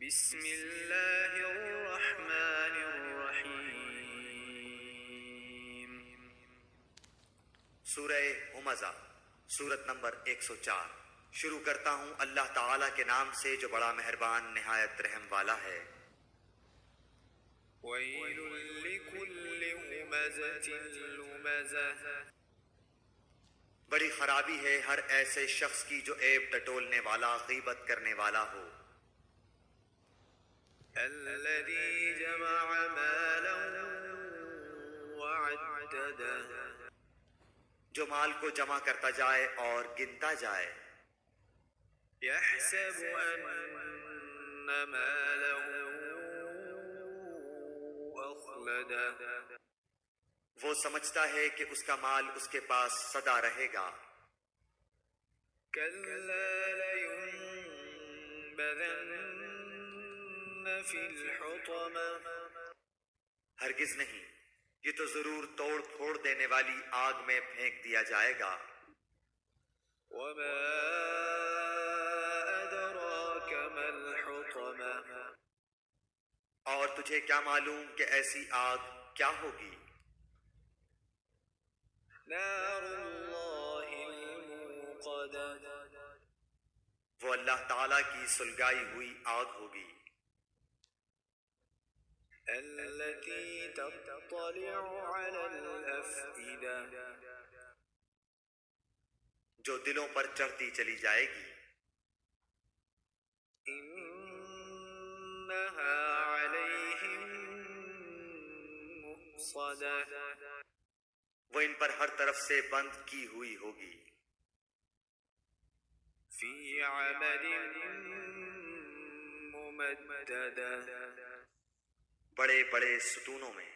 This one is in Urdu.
بسم اللہ الرحمن الرحیم۔ سورہ ہمزہ، سورت نمبر 104۔ شروع کرتا ہوں اللہ تعالیٰ کے نام سے جو بڑا مہربان نہایت رحم والا ہے۔ ویل لکل ہمزۃ لمزہ، بڑی خرابی ہے ہر ایسے شخص کی جو عیب ٹٹولنے والا، غیبت کرنے والا ہو۔ الذی جمع مالا وعددہ، جو مال کو جمع کرتا جائے اور گنتا جائے۔ یحسب ان مالہ اخلدہ، وہ سمجھتا ہے کہ اس کا مال اس کے پاس سدا رہے گا۔ کلا لینبذن فی الحطمہ، ہرگز نہیں، یہ تو ضرور توڑ پھوڑ دینے والی آگ میں پھینک دیا جائے گا۔ وما ادراک ما الحطمہ، اور تجھے کیا معلوم کہ ایسی آگ کیا ہوگی؟ نار اللہ الموقدہ، وہ اللہ تعالیٰ کی سلگائی ہوئی آگ ہوگی۔ التي تطلع على الافئدہ، جو دلوں پر چڑھتی چلی جائے گی۔ انہا علیہم مؤصدہ، وہ ان پر ہر طرف سے بند کی ہوئی ہوگی۔ فی عمد ممددہ، بڑے بڑے ستونوں میں۔